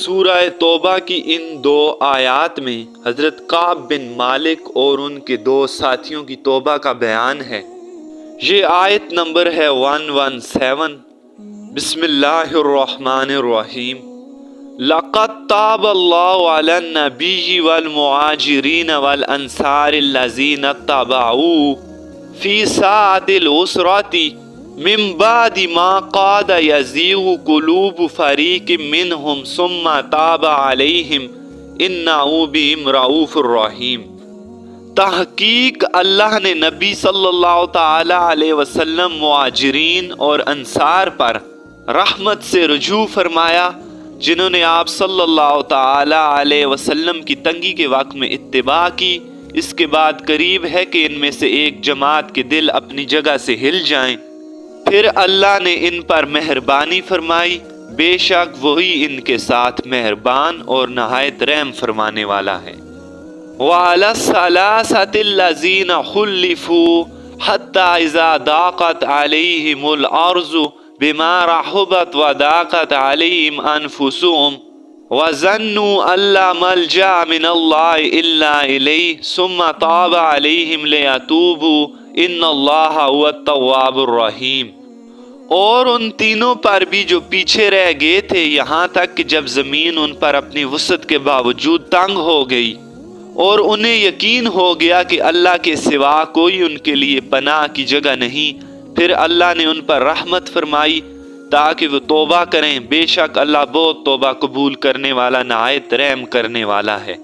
سورہ توبہ کی ان دو آیات میں حضرت کعب بن مالک اور ان کے دو ساتھیوں کی توبہ کا بیان ہے۔ یہ آیت نمبر ہے 117۔ بسم اللہ الرحمن الرحیم۔ لَقَدْ تَابَ اللَّهُ عَلَى النَّبِيِّ وَالْمُهَاجِرِينَ وَالْأَنصَارِ الَّذِينَ اتَّبَعُوهُ فِي سَاعَةِ الْعُسْرَةِ من بعد ما قاد يزيغ قلوب فريق منهم ثم تاب عليهم انه بهم رؤوف رحیم۔ تحقیق اللہ نے نبی صلی اللہ تعالی علیہ وسلم مہاجرین اور انصار پر رحمت سے رجوع فرمایا جنہوں نے آپ صلی اللہ تعالی علیہ وسلم کی تنگی کے وقت میں اتباع کی۔ اس کے بعد قریب ہے کہ ان میں سے ایک جماعت کے دل اپنی جگہ سے ہل جائیں، پھر اللہ نے ان پر مہربانی فرمائی، بے شک وہی ان کے ساتھ مہربان اور نہایت رحم فرمانے والا ہے۔ وَعَلَى الثَّلَاثَةِ الَّذِينَ خُلِّفُوا حَتَّى إِذَا ضَاقَتْ عَلَيْهِمُ الْأَرْضُ بِمَا رَحُبَتْ وَضَاقَتْ عَلَيْهِمْ أَنفُسُهُمْ وَظَنُّوا أَن لَّا مَلْجَأَ مِنَ اللَّهِ إِلَّا إِلَيْهِ ثُمَّ تَابَ عَلَيْهِمْ لِيَتُوبُوا إِنَّ اللَّهَ هُوَ التَّوَّابُ الرَّحِيمُ۔ اور ان تینوں پر بھی جو پیچھے رہ گئے تھے، یہاں تک کہ جب زمین ان پر اپنی وسعت کے باوجود تنگ ہو گئی اور انہیں یقین ہو گیا کہ اللہ کے سوا کوئی ان کے لیے پناہ کی جگہ نہیں، پھر اللہ نے ان پر رحمت فرمائی تاکہ وہ توبہ کریں، بے شک اللہ بہت توبہ قبول کرنے والا نہایت رحم کرنے والا ہے۔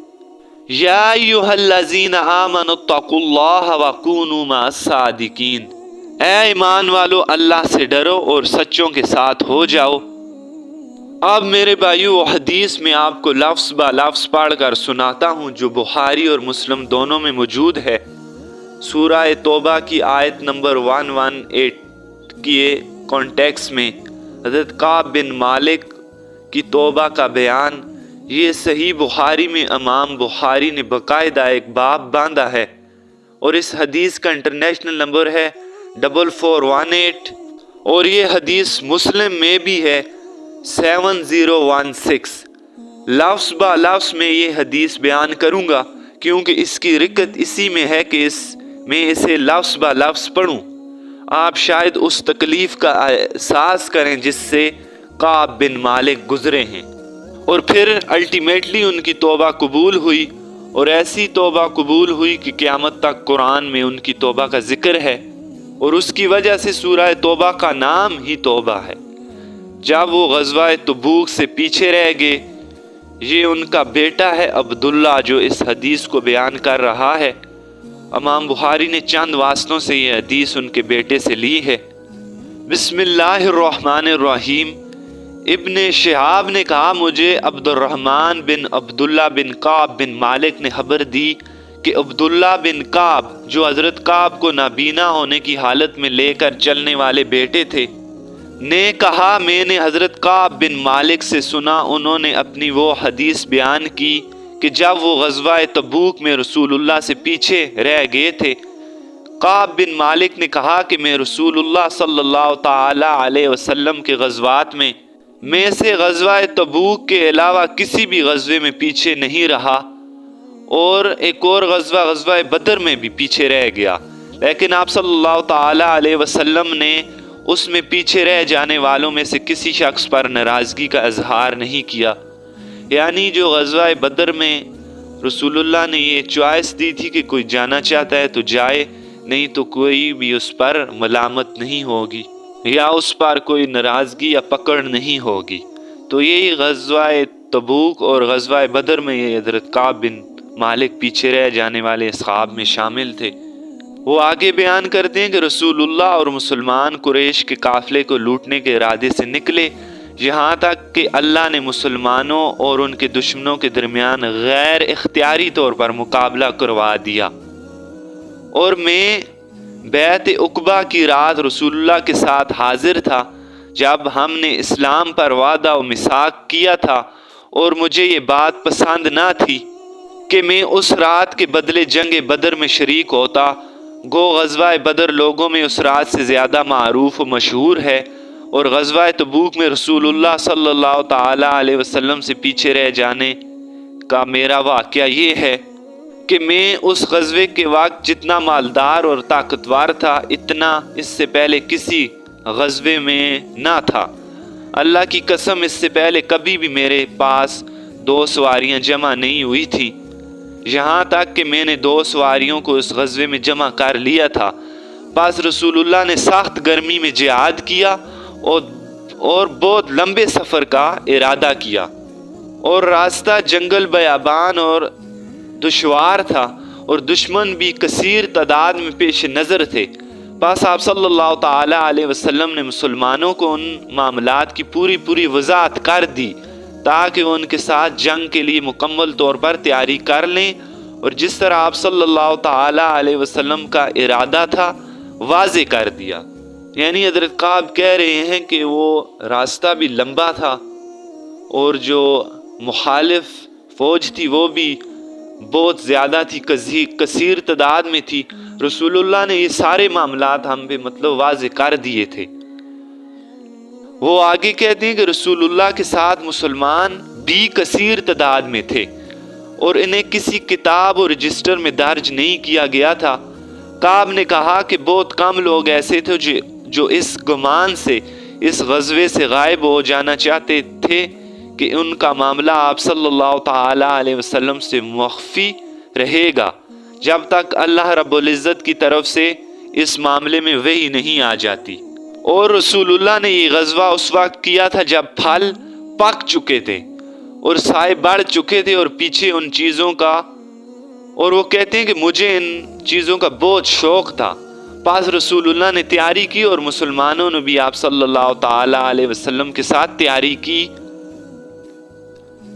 یا ایھا الذین آمنوا اتقوا اللہ وکونوا مع الصادقین۔ اے ایمان والو، اللہ سے ڈرو اور سچوں کے ساتھ ہو جاؤ۔ اب میرے بھائیو، حدیث میں آپ کو لفظ با لفظ پڑھ کر سناتا ہوں جو بخاری اور مسلم دونوں میں موجود ہے۔ سورہ توبہ کی آیت نمبر 118 کے کانٹیکس میں حضرت کعب بن مالک کی توبہ کا بیان، یہ صحیح بخاری میں امام بخاری نے باقاعدہ ایک باب باندھا ہے، اور اس حدیث کا انٹرنیشنل نمبر ہے 4418، اور یہ حدیث مسلم میں بھی ہے 7016۔ لفظ با لفظ میں یہ حدیث بیان کروں گا کیونکہ اس کی رکت اسی میں ہے کہ میں اسے لفظ با لفظ پڑھوں۔ آپ شاید اس تکلیف کا احساس کریں جس سے کعب بن مالک گزرے ہیں، اور پھر الٹیمیٹلی ان کی توبہ قبول ہوئی، اور ایسی توبہ قبول ہوئی کہ قیامت تک قرآن میں ان کی توبہ کا ذکر ہے، اور اس کی وجہ سے سورہ توبہ کا نام ہی توبہ ہے۔ جب وہ غزوہ تبوک سے پیچھے رہ گئے، یہ ان کا بیٹا ہے عبداللہ جو اس حدیث کو بیان کر رہا ہے۔ امام بخاری نے چند واسطوں سے یہ حدیث ان کے بیٹے سے لی ہے۔ بسم اللہ الرحمن الرحیم۔ ابن شہاب نے کہا، مجھے عبد الرحمن بن عبداللہ بن کعب بن مالک نے خبر دی کہ عبداللہ بن کعب جو حضرت کعب کو نابینا ہونے کی حالت میں لے کر چلنے والے بیٹے تھے، نے کہا، میں نے حضرت کعب بن مالک سے سنا، انہوں نے اپنی وہ حدیث بیان کی کہ جب وہ غزوہ تبوک میں رسول اللہ سے پیچھے رہ گئے تھے۔ کعب بن مالک نے کہا کہ میں رسول اللہ صلی اللہ تعالی علیہ وسلم کے غزوات میں سے غزوہ تبوک کے علاوہ کسی بھی غزوے میں پیچھے نہیں رہا، اور ایک اور غزوہ بدر میں بھی پیچھے رہ گیا، لیکن آپ صلی اللہ تعالی علیہ وسلم نے اس میں پیچھے رہ جانے والوں میں سے کسی شخص پر ناراضگی کا اظہار نہیں کیا۔ یعنی جو غزوہ بدر میں رسول اللہ نے یہ چوائس دی تھی کہ کوئی جانا چاہتا ہے تو جائے، نہیں تو کوئی بھی اس پر ملامت نہیں ہوگی یا اس پر کوئی ناراضگی یا پکڑ نہیں ہوگی۔ تو یہی غزوہ تبوک اور غزوہ بدر میں یہ حضرت کعب بن مالک پیچھے رہ جانے والے اصحاب میں شامل تھے۔ وہ آگے بیان کرتے ہیں کہ رسول اللہ اور مسلمان قریش کے قافلے کو لوٹنے کے ارادے سے نکلے، یہاں تک کہ اللہ نے مسلمانوں اور ان کے دشمنوں کے درمیان غیر اختیاری طور پر مقابلہ کروا دیا، اور میں بیعت عقبہ کی رات رسول اللہ کے ساتھ حاضر تھا جب ہم نے اسلام پر وعدہ و میثاق کیا تھا، اور مجھے یہ بات پسند نہ تھی کہ میں اس رات کے بدلے جنگ بدر میں شریک ہوتا۔ گو غزوہ بدر لوگوں میں اس رات سے زیادہ معروف و مشہور ہے، اور غزوہ تبوک میں رسول اللہ صلی اللہ تعالیٰ علیہ وسلم سے پیچھے رہ جانے کا میرا واقعہ یہ ہے کہ میں اس غزوے کے وقت جتنا مالدار اور طاقتور تھا اتنا اس سے پہلے کسی غزوے میں نہ تھا۔ اللہ کی قسم اس سے پہلے کبھی بھی میرے پاس 2 سواریاں جمع نہیں ہوئی تھی، یہاں تک کہ میں نے 2 سواریوں کو اس غزوے میں جمع کر لیا تھا۔ پس رسول اللہ نے سخت گرمی میں جہاد کیا اور بہت لمبے سفر کا ارادہ کیا، اور راستہ جنگل بیابان اور دشوار تھا، اور دشمن بھی کثیر تعداد میں پیش نظر تھے۔ پس آپ صلی اللہ تعالیٰ علیہ وسلم نے مسلمانوں کو ان معاملات کی پوری وضاحت کر دی تاکہ وہ ان کے ساتھ جنگ کے لیے مکمل طور پر تیاری کر لیں، اور جس طرح آپ صلی اللہ تعالیٰ علیہ وسلم کا ارادہ تھا واضح کر دیا۔ یعنی حضرت کعب کہہ رہے ہیں کہ وہ راستہ بھی لمبا تھا اور جو مخالف فوج تھی وہ بھی بہت زیادہ تھی، کثیر تعداد میں تھی۔ رسول اللہ نے یہ سارے معاملات ہم پہ واضح کر دیے تھے۔ وہ آگے کہتے ہیں کہ رسول اللہ کے ساتھ مسلمان بھی کثیر تعداد میں تھے اور انہیں کسی کتاب اور رجسٹر میں درج نہیں کیا گیا تھا۔ کعب نے کہا کہ بہت کم لوگ ایسے تھے جو اس گمان سے اس غزوے سے غائب ہو جانا چاہتے تھے کہ ان کا معاملہ آپ صلی اللہ تعالیٰ علیہ وسلم سے مخفی رہے گا جب تک اللہ رب العزت کی طرف سے اس معاملے میں وحی نہیں آ جاتی۔ اور رسول اللہ نے یہ غزوہ اس وقت کیا تھا جب پھل پک چکے تھے اور سائے بڑھ چکے تھے اور پیچھے ان چیزوں کا، اور وہ کہتے ہیں کہ مجھے ان چیزوں کا بہت شوق تھا۔ پس رسول اللہ نے تیاری کی اور مسلمانوں نے بھی آپ صلی اللہ تعالیٰ علیہ وسلم کے ساتھ تیاری کی۔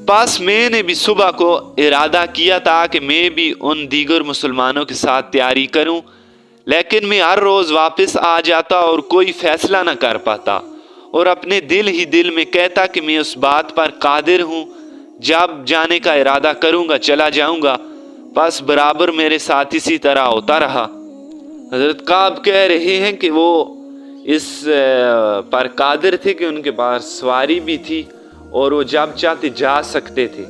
پس میں نے بھی صبح کو ارادہ کیا تھا کہ میں بھی ان دیگر مسلمانوں کے ساتھ تیاری کروں، لیکن میں ہر روز واپس آ جاتا اور کوئی فیصلہ نہ کر پاتا، اور اپنے دل ہی دل میں کہتا کہ میں اس بات پر قادر ہوں، جب جانے کا ارادہ کروں گا چلا جاؤں گا۔ پس برابر میرے ساتھ اسی طرح ہوتا رہا۔ حضرت کعب کہہ رہے ہیں کہ وہ اس پر قادر تھے کہ ان کے پاس سواری بھی تھی اور وہ جب چاہتے جا سکتے تھے۔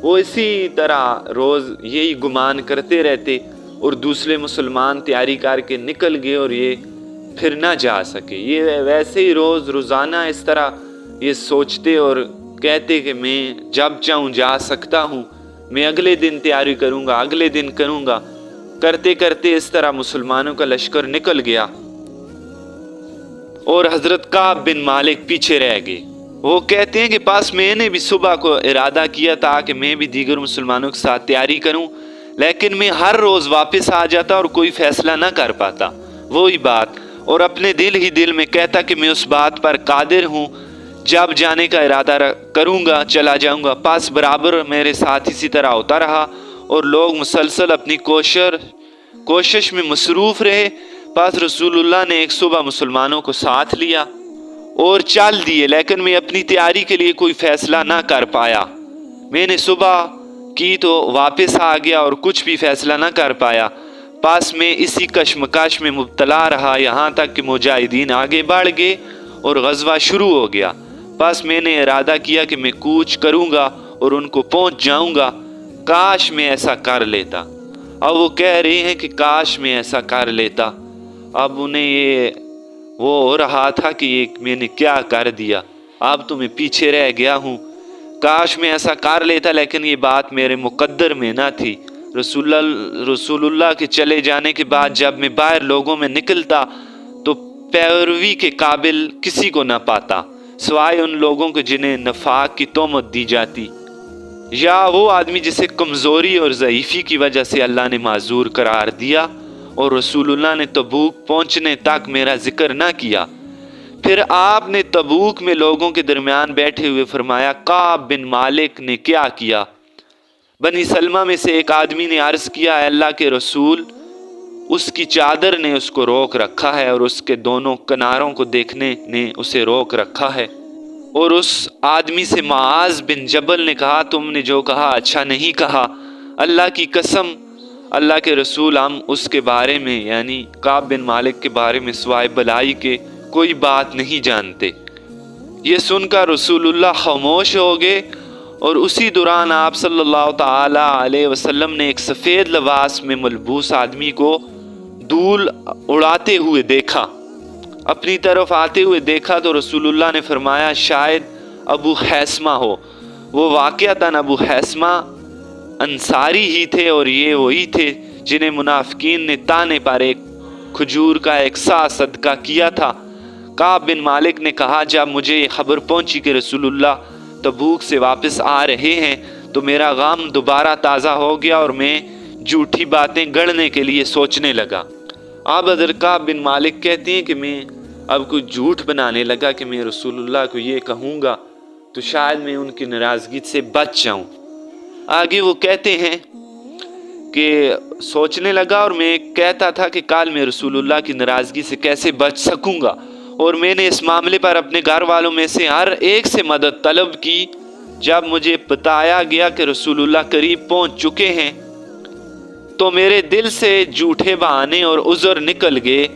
وہ اسی طرح روز یہی گمان کرتے رہتے اور دوسرے مسلمان تیاری کر کے نکل گئے اور یہ پھر نہ جا سکے۔ یہ ویسے ہی روزانہ اس طرح یہ سوچتے اور کہتے کہ میں جب چاہوں جا سکتا ہوں، میں اگلے دن تیاری کروں گا، اگلے دن کروں گا۔ کرتے کرتے اس طرح مسلمانوں کا لشکر نکل گیا اور حضرت کعب بن مالک پیچھے رہ گئے۔ وہ کہتے ہیں کہ پاس میں نے بھی صبح کو ارادہ کیا تھا کہ میں بھی دیگر مسلمانوں کے ساتھ تیاری کروں، لیکن میں ہر روز واپس آ جاتا اور کوئی فیصلہ نہ کر پاتا، وہی بات، اور اپنے دل ہی دل میں کہتا کہ میں اس بات پر قادر ہوں، جب جانے کا ارادہ کروں گا چلا جاؤں گا۔ پاس برابر میرے ساتھ اسی طرح ہوتا رہا اور لوگ مسلسل اپنی کوشش میں مصروف رہے۔ پاس رسول اللہ نے ایک صبح مسلمانوں کو ساتھ لیا اور چل دیے، لیکن میں اپنی تیاری کے لیے کوئی فیصلہ نہ کر پایا۔ میں نے صبح کی تو واپس آ گیا اور کچھ بھی فیصلہ نہ کر پایا۔ پاس میں اسی کشمکش میں مبتلا رہا یہاں تک کہ مجاہدین آگے بڑھ گئے اور غزوہ شروع ہو گیا۔ پس میں نے ارادہ کیا کہ میں کوچ کروں گا اور ان کو پہنچ جاؤں گا، کاش میں ایسا کر لیتا۔ اب وہ کہہ رہے ہیں کہ کاش میں ایسا کر لیتا۔ اب انہیں وہ ہو رہا تھا کہ یہ میں نے کیا کر دیا، اب تو میں پیچھے رہ گیا ہوں، کاش میں ایسا کر لیتا، لیکن یہ بات میرے مقدر میں نہ تھی۔ رسول اللہ کے چلے جانے کے بعد جب میں باہر لوگوں میں نکلتا تو پیروی کے قابل کسی کو نہ پاتا سوائے ان لوگوں کو جنہیں نفاق کی تہمت دی جاتی، یا وہ آدمی جسے کمزوری اور ضعیفی کی وجہ سے اللہ نے معذور قرار دیا، اور رسول اللہ نے تبوک پہنچنے تک میرا ذکر نہ کیا۔ پھر آپ نے تبوک میں لوگوں کے درمیان بیٹھے ہوئے فرمایا، کعب بن مالک نے کیا کیا؟ بنی سلمہ میں سے ایک آدمی نے عرض کیا، اے اللہ کے رسول، اس کی چادر نے اس کو روک رکھا ہے اور اس کے دونوں کناروں کو دیکھنے نے اسے روک رکھا ہے۔ اور اس آدمی سے معاذ بن جبل نے کہا، تم نے جو کہا اچھا نہیں کہا، اللہ کی قسم اللہ کے رسول، ہم اس کے بارے میں یعنی کعب بن مالک کے بارے میں سوائے بلائی کے کوئی بات نہیں جانتے۔ یہ سن کر رسول اللہ خاموش ہو گئے، اور اسی دوران آپ صلی اللہ تعالی علیہ وسلم نے ایک سفید لباس میں ملبوس آدمی کو دھول اڑاتے ہوئے دیکھا، اپنی طرف آتے ہوئے دیکھا تو رسول اللہ نے فرمایا شاید ابو خیثمہ ہو۔ وہ واقعتاً ابو خیثمہ انصاری ہی تھے، اور یہ وہی تھے جنہیں منافقین نے طعنے پر ایک کھجور کا ایک سا صدقہ کیا تھا۔ کعب بن مالک نے کہا جب مجھے یہ خبر پہنچی کہ رسول اللہ تبوک سے واپس آ رہے ہیں تو میرا غم دوبارہ تازہ ہو گیا اور میں جھوٹی باتیں گڑھنے کے لیے سوچنے لگا۔ اب حضرت کعب بن مالک کہتے ہیں کہ میں اب کوئی جھوٹ بنانے لگا کہ میں رسول اللہ کو یہ کہوں گا تو شاید میں ان کی ناراضگی سے بچ جاؤں۔ آگے وہ کہتے ہیں کہ سوچنے لگا اور میں کہتا تھا کہ کل میں رسول اللہ کی ناراضگی سے کیسے بچ سکوں گا، اور میں نے اس معاملے پر اپنے گھر والوں میں سے ہر ایک سے مدد طلب کی۔ جب مجھے بتایا گیا کہ رسول اللہ قریب پہنچ چکے ہیں تو میرے دل سے جھوٹے بہانے اور عذر نکل گئے،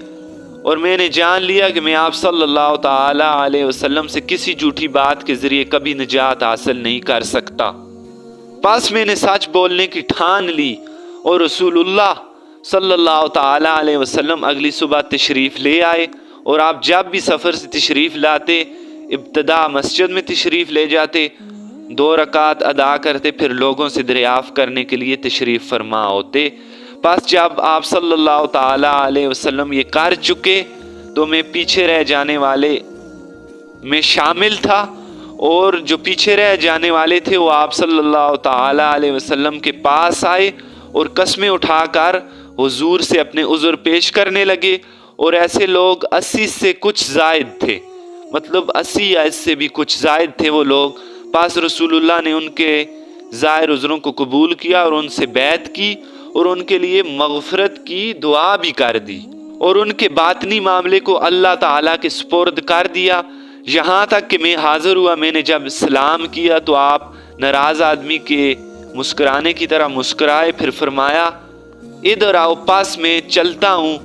اور میں نے جان لیا کہ میں آپ صلی اللہ تعالی علیہ وسلم سے کسی جھوٹی بات کے ذریعے کبھی نجات حاصل نہیں کر سکتا۔ پس میں نے سچ بولنے کی ٹھان لی، اور رسول اللہ صلی اللہ تعالی علیہ وسلم اگلی صبح تشریف لے آئے، اور آپ جب بھی سفر سے تشریف لاتے ابتدا مسجد میں تشریف لے جاتے، 2 رکعت ادا کرتے، پھر لوگوں سے دریافت کرنے کے لیے تشریف فرما ہوتے۔ پس جب آپ صلی اللہ تعالی علیہ وسلم یہ کر چکے تو میں پیچھے رہ جانے والے میں شامل تھا، اور جو پیچھے رہ جانے والے تھے وہ آپ صلی اللہ تعالی علیہ وسلم کے پاس آئے اور قسمیں اٹھا کر حضور سے اپنے عذر پیش کرنے لگے، اور ایسے لوگ 80 سے کچھ زائد تھے، مطلب 80 یا اس سے بھی کچھ زائد تھے وہ لوگ۔ پاس رسول اللہ نے ان کے ظاہر عذروں کو قبول کیا اور ان سے بیعت کی، اور ان کے لیے مغفرت کی دعا بھی کر دی، اور ان کے باطنی معاملے کو اللہ تعالیٰ کے سپرد کر دیا، یہاں تک کہ میں حاضر ہوا۔ میں نے جب سلام کیا تو آپ ناراض آدمی کے مسکرانے کی طرح مسکرائے، پھر فرمایا ادھر آؤ، پاس میں چلتا ہوں۔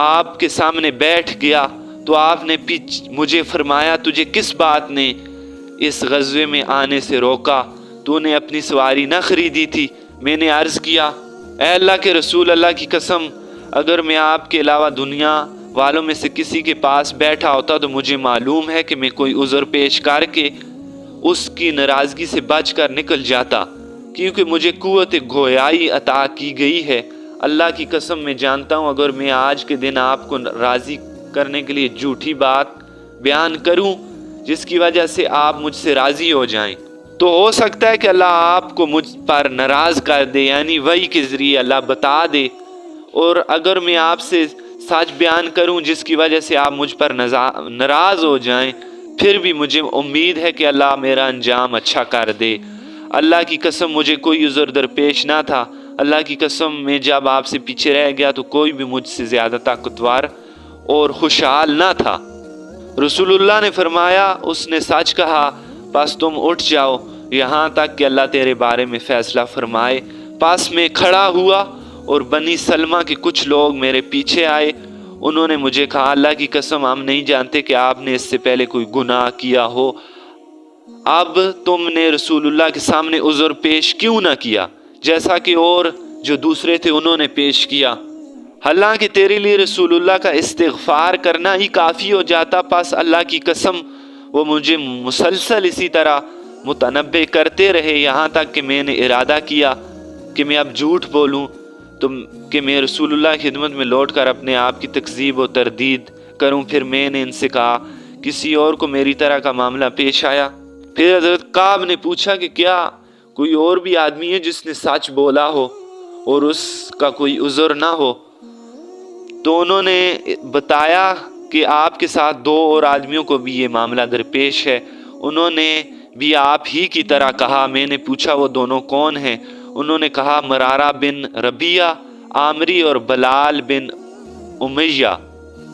آپ کے سامنے بیٹھ گیا تو آپ نے مجھے فرمایا تجھے کس بات نے اس غزوے میں آنے سے روکا؟ تو نے اپنی سواری نہ خریدی تھی؟ میں نے عرض کیا اے اللہ کے رسول، اللہ کی قسم اگر میں آپ کے علاوہ دنیا والوں میں سے کسی کے پاس بیٹھا ہوتا تو مجھے معلوم ہے کہ میں کوئی عذر پیش کر کے اس کی ناراضگی سے بچ کر نکل جاتا، کیونکہ مجھے قوت گویائی عطا کی گئی ہے۔ اللہ کی قسم میں جانتا ہوں اگر میں آج کے دن آپ کو راضی کرنے کے لیے جھوٹی بات بیان کروں جس کی وجہ سے آپ مجھ سے راضی ہو جائیں تو ہو سکتا ہے کہ اللہ آپ کو مجھ پر ناراض کر دے، یعنی وحی کے ذریعے اللہ بتا دے، اور اگر میں آپ سے سچ بیان کروں جس کی وجہ سے آپ مجھ پر ناراض ہو جائیں پھر بھی مجھے امید ہے کہ اللہ میرا انجام اچھا کر دے۔ اللہ کی قسم مجھے کوئی عذر درپیش نہ تھا، اللہ کی قسم میں جب آپ سے پیچھے رہ گیا تو کوئی بھی مجھ سے زیادہ طاقتور اور خوشحال نہ تھا۔ رسول اللہ نے فرمایا اس نے سچ کہا، پس تم اٹھ جاؤ یہاں تک کہ اللہ تیرے بارے میں فیصلہ فرمائے۔ پاس میں کھڑا ہوا اور بنی سلمہ کے کچھ لوگ میرے پیچھے آئے، انہوں نے مجھے کہا اللہ کی قسم ہم نہیں جانتے کہ آپ نے اس سے پہلے کوئی گناہ کیا ہو، اب تم نے رسول اللہ کے سامنے عذر پیش کیوں نہ کیا جیسا کہ اور جو دوسرے تھے انہوں نے پیش کیا؟ حالانکہ تیرے لیے رسول اللہ کا استغفار کرنا ہی کافی ہو جاتا۔ پس اللہ کی قسم وہ مجھے مسلسل اسی طرح متنبہ کرتے رہے یہاں تک کہ میں نے ارادہ کیا کہ میں اب جھوٹ بولوں تو کہ میں رسول اللہ کی خدمت میں لوٹ کر اپنے آپ کی تکذیب و تردید کروں۔ پھر میں نے ان سے کہا کسی اور کو میری طرح کا معاملہ پیش آیا؟ پھر حضرت کعب نے پوچھا کہ کیا کوئی اور بھی آدمی ہے جس نے سچ بولا ہو اور اس کا کوئی عذر نہ ہو؟ تو انہوں نے بتایا کہ آپ کے ساتھ 2 اور آدمیوں کو بھی یہ معاملہ درپیش ہے، انہوں نے بھی آپ ہی کی طرح کہا۔ میں نے پوچھا وہ دونوں کون ہیں؟ انہوں نے کہا مرارہ بن ربیعہ عامری اور بلال بن امیہ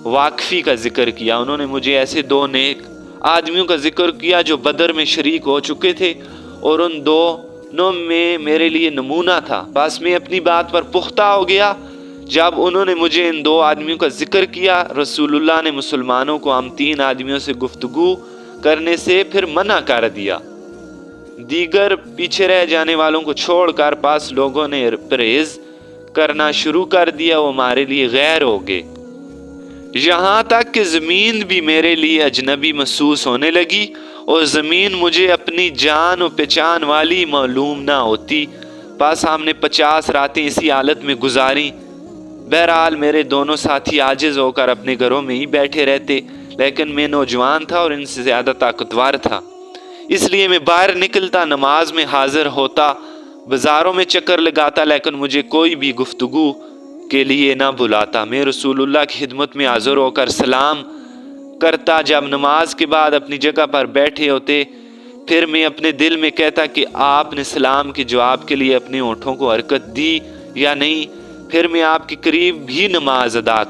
واقفی کا ذکر کیا۔ انہوں نے مجھے ایسے 2 نیک آدمیوں کا ذکر کیا جو بدر میں شریک ہو چکے تھے، اور ان دونوں میں میرے لیے نمونہ تھا۔ بس میں اپنی بات پر پختہ ہو گیا جب انہوں نے مجھے ان 2 آدمیوں کا ذکر کیا۔ رسول اللہ نے مسلمانوں کو ہم 3 آدمیوں سے گفتگو کرنے سے پھر منع کر دیا۔ دیگر پیچھے رہ جانے والوں کو چھوڑ کر پاس لوگوں نے پرہیز کرنا شروع کر دیا، وہ ہمارے لیے غیر ہو گئے، یہاں تک کہ زمین بھی میرے لیے اجنبی محسوس ہونے لگی اور زمین مجھے اپنی جان و پہچان والی معلوم نہ ہوتی۔ پس ہم نے 50 راتیں اسی حالت میں گزاری۔ بہرحال میرے دونوں ساتھی عاجز ہو کر اپنے گھروں میں ہی بیٹھے رہتے، لیکن میں نوجوان تھا اور ان سے زیادہ طاقتور تھا، اس لیے میں باہر نکلتا، نماز میں حاضر ہوتا، بازاروں میں چکر لگاتا، لیکن مجھے کوئی بھی گفتگو کے لیے نہ بلاتا۔ میں رسول اللہ کی خدمت میں حاضر ہو کر سلام کرتا۔ جب نماز کے بعد اپنی جگہ پر بیٹھے ہوتے، پھر میں اپنے دل میں کہتا کہ آپ نے سلام کے جواب کے لیے اپنے ہونٹوں کو حرکت دی یا نہیں، پھر میں آپ کے قریب بھی نماز ادا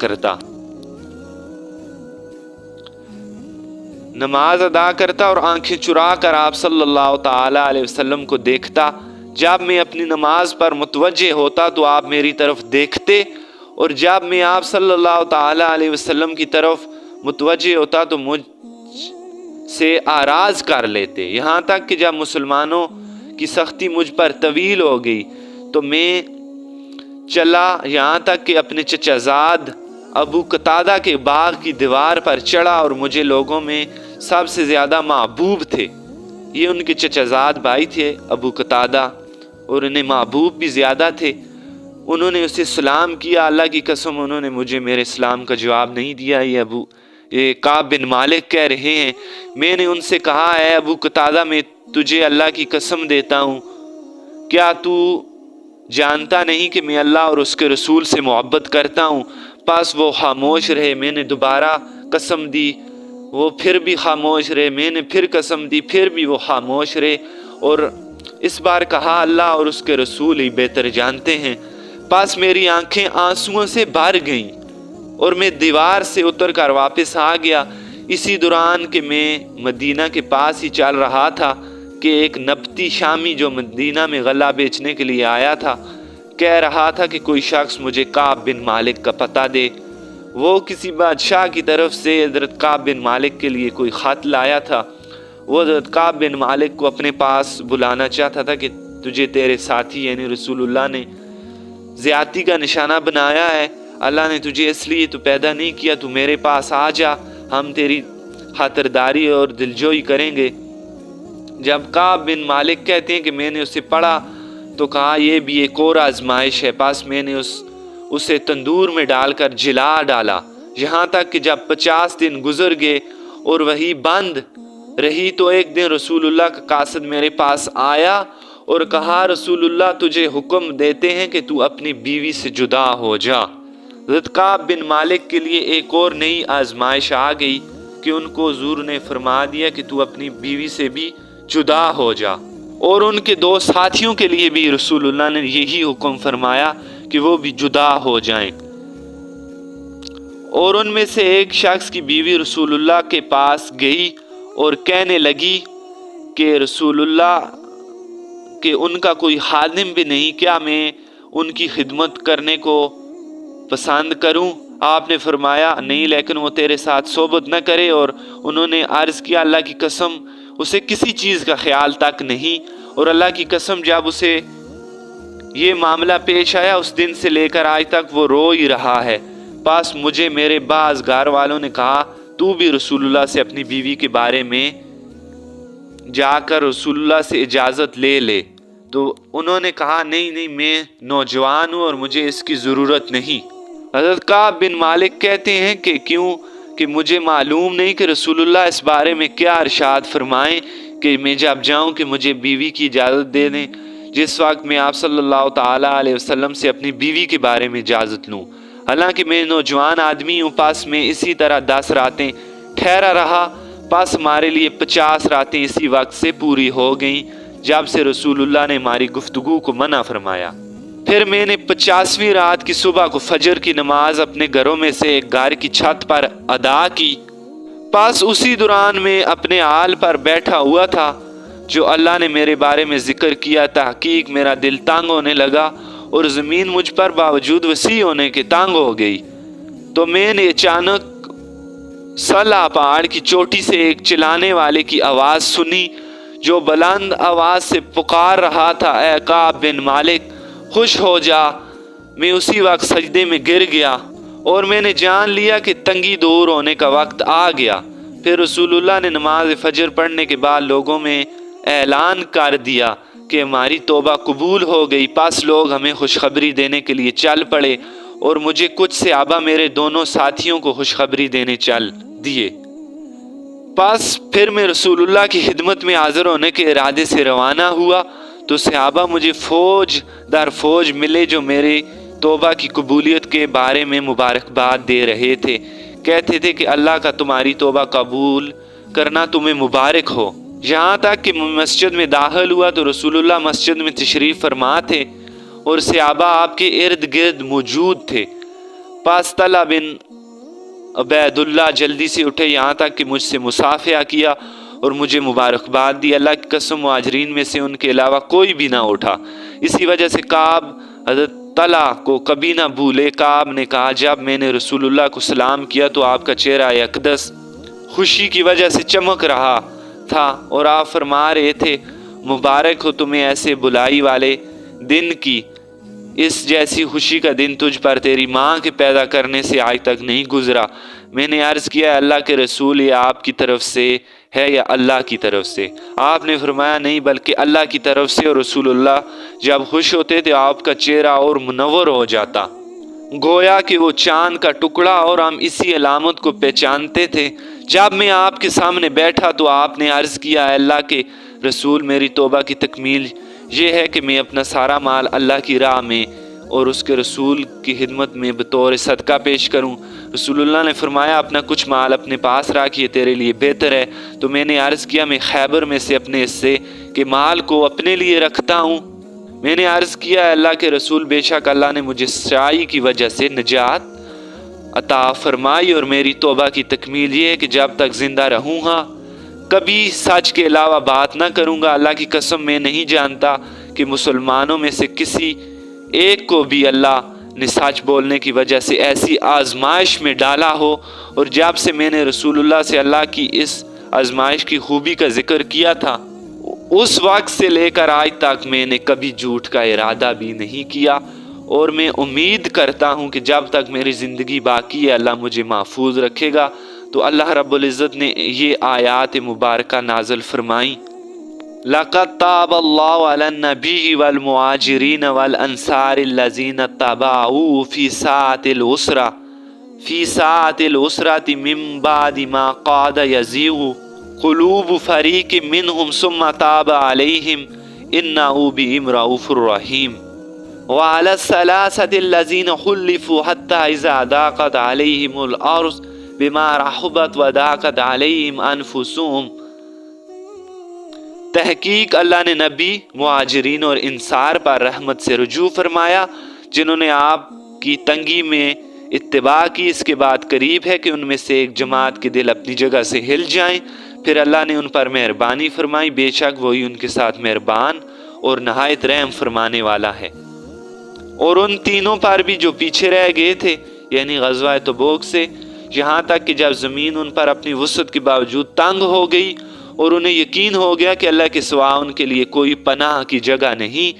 کرتا اور آنکھیں چرا کر آپ صلی اللہ تعالی علیہ وسلم کو دیکھتا۔ جب میں اپنی نماز پر متوجہ ہوتا تو آپ میری طرف دیکھتے، اور جب میں آپ صلی اللہ تعالی علیہ وسلم کی طرف متوجہ ہوتا تو مجھ سے اعراض کر لیتے، یہاں تک کہ جب مسلمانوں کی سختی مجھ پر طویل ہو گئی تو میں چلا یہاں تک کہ اپنے چچا زاد ابو قتادہ کے باغ کی دیوار پر چڑھا، اور مجھے لوگوں میں سب سے زیادہ محبوب تھے۔ یہ ان کے چچا زاد بھائی تھے ابو قتادہ، اور انہیں محبوب بھی زیادہ تھے۔ انہوں نے اسے سلام کیا، اللہ کی قسم انہوں نے مجھے میرے سلام کا جواب نہیں دیا۔ یہ کعب بن مالک کہہ رہے ہیں، میں نے ان سے کہا، اے ابو قتادہ، میں تجھے اللہ کی قسم دیتا ہوں، کیا تو جانتا نہیں کہ میں اللہ اور اس کے رسول سے محبت کرتا ہوں؟ پس وہ خاموش رہے۔ میں نے دوبارہ قسم دی، وہ پھر بھی خاموش رہے۔ میں نے پھر قسم دی، پھر بھی وہ خاموش رہے، اور اس بار کہا، اللہ اور اس کے رسول ہی بہتر جانتے ہیں۔ پس میری آنکھیں آنسوؤں سے بھر گئیں اور میں دیوار سے اتر کر واپس آ گیا۔ اسی دوران کہ میں مدینہ کے پاس ہی چل رہا تھا کہ ایک نبطی شامی جو مدینہ میں غلہ بیچنے کے لیے آیا تھا، کہہ رہا تھا کہ کوئی شخص مجھے کعب بن مالک کا پتہ دے۔ وہ کسی بادشاہ کی طرف سے حضرت کعب بن مالک کے لیے کوئی خط لایا تھا۔ وہ حضرت کعب بن مالک کو اپنے پاس بلانا چاہتا تھا کہ تجھے تیرے ساتھی یعنی رسول اللہ نے زیادتی کا نشانہ بنایا ہے، اللہ نے تجھے اس لیے تو پیدا نہیں کیا، تو میرے پاس آ جا، ہم تیری خاطرداری اور دلجوئی کریں گے۔ جب کعب بن مالک کہتے ہیں کہ میں نے اسے پڑھا تو کہا، یہ بھی ایک اور آزمائش ہے۔ پاس میں نے اسے تندور میں ڈال کر جلا ڈالا، یہاں تک کہ جب 50 دن گزر گئے اور وہی بند رہی تو ایک دن رسول اللہ کا قاصد میرے پاس آیا اور کہا، رسول اللہ تجھے حکم دیتے ہیں کہ تو اپنی بیوی سے جدا ہو جا۔ حضرت کعب بن مالک کے لیے ایک اور نئی آزمائش آ گئی کہ ان کو حضور نے فرما دیا کہ تو اپنی بیوی سے بھی جدا ہو جا، اور ان کے 2 ساتھیوں کے لیے بھی رسول اللہ نے یہی حکم فرمایا کہ وہ بھی جدا ہو جائیں۔ اور ان میں سے ایک شخص کی بیوی رسول اللہ کے پاس گئی اور کہنے لگی کہ رسول اللہ کہ ان کا کوئی خادم بھی نہیں، کیا میں ان کی خدمت کرنے کو پسند کروں؟ آپ نے فرمایا، نہیں، لیکن وہ تیرے ساتھ صحبت نہ کرے۔ اور انہوں نے عرض کیا، اللہ کی قسم اسے کسی چیز کا خیال تک نہیں، اور اللہ کی قسم جب اسے یہ معاملہ پیش آیا اس دن سے لے کر آج تک وہ رو ہی رہا ہے۔ پاس مجھے میرے بعض گھر والوں نے کہا، تو بھی رسول اللہ سے اپنی بیوی کے بارے میں جا کر رسول اللہ سے اجازت لے لے۔ تو انہوں نے کہا، نہیں، میں نوجوان ہوں اور مجھے اس کی ضرورت نہیں۔ حضرت کعب بن مالک کہتے ہیں کہ کیوں کہ مجھے معلوم نہیں کہ رسول اللہ اس بارے میں کیا ارشاد فرمائیں کہ میں جب جاؤں کہ مجھے بیوی کی اجازت دے دیں، جس وقت میں آپ صلی اللہ تعالیٰ علیہ وسلم سے اپنی بیوی کے بارے میں اجازت لوں۔ حالانکہ میں نوجوان آدمی ہوں۔ پاس میں اسی طرح 10 راتیں ٹھہرا رہا، پاس ہمارے لیے 50 راتیں اسی وقت سے پوری ہو گئیں جب سے رسول اللہ نے ہماری گفتگو کو منع فرمایا۔ پھر میں نے 50ویں رات کی صبح کو فجر کی نماز اپنے گھروں میں سے ایک گھر کی چھت پر ادا کی۔ پاس اسی دوران میں اپنے حال پر بیٹھا ہوا تھا جو اللہ نے میرے بارے میں ذکر کیا۔ تحقیق میرا دل تنگ ہونے لگا اور زمین مجھ پر باوجود وسیع ہونے کے تنگ ہو گئی۔ تو میں نے اچانک صلا پہاڑ کی چوٹی سے ایک چلانے والے کی آواز سنی جو بلند آواز سے پکار رہا تھا، اے کعب بن مالک خوش ہو جا۔ میں اسی وقت سجدے میں گر گیا اور میں نے جان لیا کہ تنگی دور ہونے کا وقت آ گیا۔ پھر رسول اللہ نے نماز فجر پڑھنے کے بعد لوگوں میں اعلان کر دیا کہ ہماری توبہ قبول ہو گئی۔ پس لوگ ہمیں خوشخبری دینے کے لیے چل پڑے اور مجھے کچھ صحابہ میرے دونوں ساتھیوں کو خوشخبری دینے چل دیے۔ پس پھر میں رسول اللہ کی خدمت میں حاضر ہونے کے ارادے سے روانہ ہوا تو صحابہ مجھے فوج در فوج ملے جو میرے توبہ کی قبولیت کے بارے میں مبارکباد دے رہے تھے، کہتے تھے کہ اللہ کا تمہاری توبہ قبول کرنا تمہیں مبارک ہو۔ یہاں تک کہ مسجد میں داخل ہوا تو رسول اللہ مسجد میں تشریف فرما تھے اور صحابہ آپ کے ارد گرد موجود تھے۔ پس طلحہ بن عبید اللہ جلدی سے اٹھے یہاں تک کہ مجھ سے مصافحہ کیا اور مجھے مبارکباد دی۔ اللہ کی قسم مہاجرین میں سے ان کے علاوہ کوئی بھی نہ اٹھا۔ اسی وجہ سے کعب حضرت طلحہ کو کبھی نہ بھولے۔ کعب نے کہا جب میں نے رسول اللہ کو سلام کیا تو آپ کا چہرہ اقدس خوشی کی وجہ سے چمک رہا تھا اور آپ فرما رہے تھے مبارک ہو تمہیں ایسے بلائی والے دن کی، اس جیسی خوشی کا دن تجھ پر تیری ماں کے پیدا کرنے سے آج تک نہیں گزرا۔ میں نے عرض کیا اللہ کے رسول یہ آپ کی طرف سے ہے یا اللہ کی طرف سے؟ آپ نے فرمایا نہیں بلکہ اللہ کی طرف سے، اور رسول اللہ جب خوش ہوتے تو آپ کا چہرہ اور منور ہو جاتا گویا کہ وہ چاند کا ٹکڑا، اور ہم اسی علامت کو پہچانتے تھے۔ جب میں آپ کے سامنے بیٹھا تو آپ نے عرض کیا اے اللہ کے رسول میری توبہ کی تکمیل یہ ہے کہ میں اپنا سارا مال اللہ کی راہ میں اور اس کے رسول کی خدمت میں بطور صدقہ پیش کروں۔ رسول اللہ نے فرمایا اپنا کچھ مال اپنے پاس رکھیے تیرے لیے بہتر ہے۔ تو میں نے عرض کیا میں خیبر میں سے اپنے حصے کے مال کو اپنے لیے رکھتا ہوں۔ میں نے عرض کیا اللہ کے رسول بے شک اللہ نے مجھے سچائی کی وجہ سے نجات عطا فرمائی اور میری توبہ کی تکمیل یہ ہے کہ جب تک زندہ رہوں گا کبھی سچ کے علاوہ بات نہ کروں گا۔ اللہ کی قسم میں نہیں جانتا کہ مسلمانوں میں سے کسی ایک کو بھی اللہ نے سچ بولنے کی وجہ سے ایسی آزمائش میں ڈالا ہو، اور جب سے میں نے رسول اللہ سے اللہ کی اس آزمائش کی خوبی کا ذکر کیا تھا اس وقت سے لے کر آج تک میں نے کبھی جھوٹ کا ارادہ بھی نہیں کیا، اور میں امید کرتا ہوں کہ جب تک میری زندگی باقی ہے اللہ مجھے محفوظ رکھے گا۔ تو اللہ رب العزت نے یہ آیات مبارکہ نازل فرمائیں لَقَدْ تَابَ اللَّهُ عَلَى النَّبِيِّ وَالْمُهَاجِرِينَ وَالْأَنصَارِ الَّذِينَ اتَّبَعُوهُ فِي سَاعَةِ الْعُسْرَةِ مِن بَعْدِ مَا كَادَ يَزِيغُ قُلُوبُ فَرِيقٍ مِّنْهُمْ ثُمَّ تَابَ عَلَيْهِمْ إِنَّهُ بِهِمْ رَءُوفٌ رَحِيمٌ وَعَلَى الثَّلَاثَةِ الَّذِينَ خُلِّفُوا حَتَّى إِذَا ضَاقَتْ عَلَيْهِمُ الْأَرْضُ بِمَا رَحُبَتْ وَضَاقَتْ عَلَيْهِمْ أَنفُسُهُمْ۔ تحقیق اللہ نے نبی مہاجرین اور انصار پر رحمت سے رجوع فرمایا جنہوں نے آپ کی تنگی میں اتباع کی، اس کے بعد قریب ہے کہ ان میں سے ایک جماعت کے دل اپنی جگہ سے ہل جائیں، پھر اللہ نے ان پر مہربانی فرمائی، بے شک وہی ان کے ساتھ مہربان اور نہایت رحم فرمانے والا ہے۔ اور ان تینوں پر بھی جو پیچھے رہ گئے تھے یعنی غزوہ تبوک سے، یہاں تک کہ جب زمین ان پر اپنی وسعت کے باوجود تنگ ہو گئی اور انہیں یقین ہو گیا کہ اللہ کے سوا ان کے لیے کوئی پناہ کی جگہ نہیں،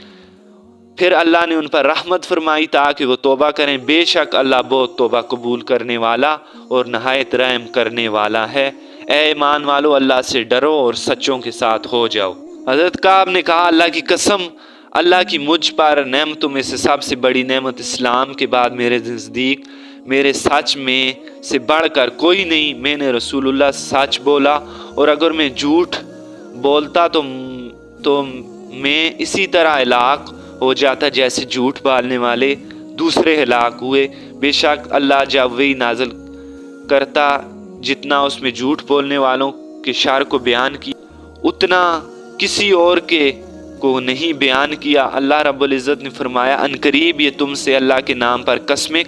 پھر اللہ نے ان پر رحمت فرمائی تاکہ وہ توبہ کریں، بے شک اللہ بہت توبہ قبول کرنے والا اور نہایت رحم کرنے والا ہے۔ اے ایمان والو اللہ سے ڈرو اور سچوں کے ساتھ ہو جاؤ۔ حضرت کعب نے کہا اللہ کی قسم اللہ کی مجھ پر نعمتوں میں سے سب سے بڑی نعمت اسلام کے بعد میرے نزدیک میرے سچ میں سے بڑھ کر کوئی نہیں۔ میں نے رسول اللہ سچ بولا، اور اگر میں جھوٹ بولتا تو میں اسی طرح ہلاک ہو جاتا جیسے جھوٹ بالنے والے دوسرے ہلاک ہوئے۔ بے شک اللہ جب وحی نازل کرتا جتنا اس میں جھوٹ بولنے والوں کے شر کو بیان کی اتنا کسی اور کے کو نہیں بیان کیا۔ اللہ رب العزت نے فرمایا ان قریب یہ تم سے اللہ کے نام پر قسمیں